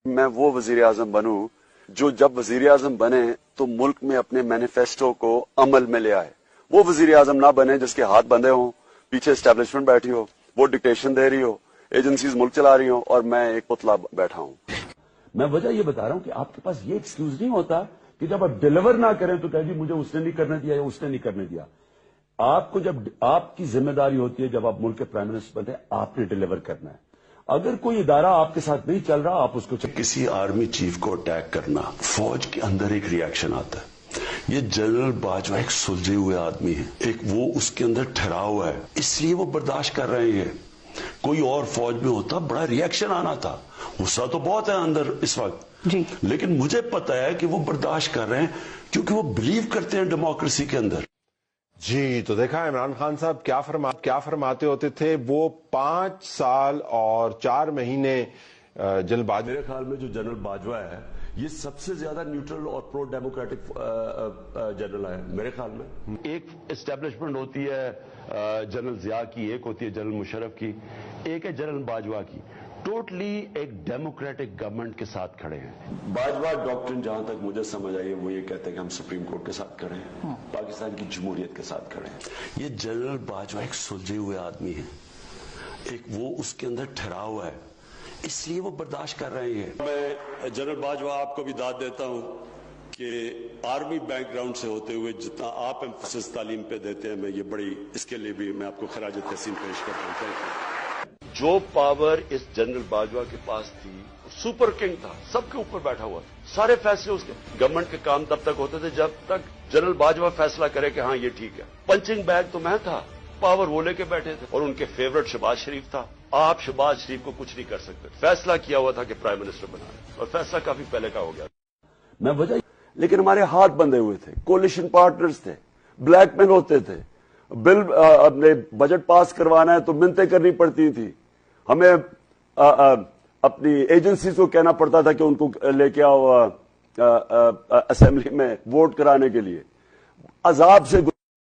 میں وہ وزیر اعظم بنوں جو جب وزیر اعظم بنے تو ملک میں اپنے مینیفیسٹو کو عمل میں لے آئے. وہ وزیر اعظم نہ بنے جس کے ہاتھ بندھے ہوں, پیچھے اسٹیبلشمنٹ بیٹھی ہو, وہ ڈکٹیشن دے رہی ہو, ایجنسیز ملک چلا رہی ہوں اور میں ایک پتلا بیٹھا ہوں. میں وجہ یہ بتا رہا ہوں کہ آپ کے پاس یہ ایکسکیوز نہیں ہوتا کہ جب آپ ڈیلیور نہ کریں تو کہ جی مجھے اس نے نہیں کرنے دیا یا اس نے نہیں کرنے دیا. آپ کو جب آپ کی ذمہ داری ہوتی ہے, جب آپ ملک کے پرائم منسٹر بنتے ہیں, آپ نے ڈیلیور کرنا ہے. اگر کوئی ادارہ آپ کے ساتھ نہیں چل رہا, آپ اس کو کسی آرمی چیف کو اٹیک کرنا, فوج کے اندر ایک ری ایکشن آتا ہے. یہ جنرل باجوہ ایک سلجھے ہوئے آدمی ہے, ایک وہ اس کے اندر ٹھہرا ہوا ہے, اس لیے وہ برداشت کر رہے ہیں. کوئی اور فوج میں ہوتا بڑا ری ایکشن آنا تھا, غصہ تو بہت ہے اندر اس وقت جی, لیکن مجھے پتا ہے کہ وہ برداشت کر رہے ہیں کیونکہ وہ بلیو کرتے ہیں ڈیموکریسی کے اندر. جی تو دیکھا عمران خان صاحب کیا فرماتے ہوتے تھے. وہ 5 سال اور 4 مہینے جنرل باجوہ, میرے خیال میں جو جنرل باجوہ ہے یہ سب سے زیادہ نیوٹرل اور پرو ڈیموکریٹک جنرل ہے میرے خیال میں. ایک اسٹیبلشمنٹ ہوتی ہے جنرل ضیاء کی, ایک ہوتی ہے جنرل مشرف کی, ایک ہے جنرل باجوہ کی. ٹوٹلی ایک ڈیموکریٹک گورنمنٹ کے ساتھ کھڑے ہیں. باجوہ ڈاکٹرن جہاں تک مجھے سمجھ آئی ہے وہ یہ کہتے ہیں کہ ہم سپریم کورٹ کے ساتھ کھڑے ہیں, پاکستان کی جمہوریت کے ساتھ کھڑے ہیں. یہ جنرل باجوہ ایک سلجھے ہوئے آدمی ہے, ایک وہ اس کے اندر ٹھہرا ہوا ہے, اس لیے وہ برداشت کر رہے ہیں. میں جنرل باجوہ آپ کو بھی داد دیتا ہوں کہ آرمی بیک گراؤنڈ سے ہوتے ہوئے جتنا آپ ایمفسس تعلیم پہ دیتے ہیں, میں یہ بڑی اس کے لیے بھی میں آپ کو خراج تحسین پیش کرتا ہوں. جو پاور اس جنرل باجوہ کے پاس تھی, سپر کنگ تھا, سب کے اوپر بیٹھا ہوا تھا. سارے فیصلے اس کے گورنمنٹ کے کام تب تک ہوتے تھے جب تک جنرل باجوہ فیصلہ کرے کہ ہاں یہ ٹھیک ہے. پنچنگ بیگ تو میں تھا, پاور وہ لے کے بیٹھے تھے, اور ان کے فیورٹ شہباز شریف تھا. آپ شہباز شریف کو کچھ نہیں کر سکتے. فیصلہ کیا ہوا تھا کہ پرائم منسٹر بنائے, اور فیصلہ کافی پہلے کا ہو گیا. میں وجہ لیکن ہمارے ہاتھ بندھے ہوئے تھے, کولیشن پارٹنرز تھے, بلیک مین ہوتے تھے. بل اپنے بجٹ پاس کروانا ہے تو منتیں کرنی پڑتی تھی. ہمیں اپنی ایجنسیز کو کہنا پڑتا تھا کہ ان کو لے کے آؤ اسمبلی میں ووٹ کرانے کے لیے. عذاب سے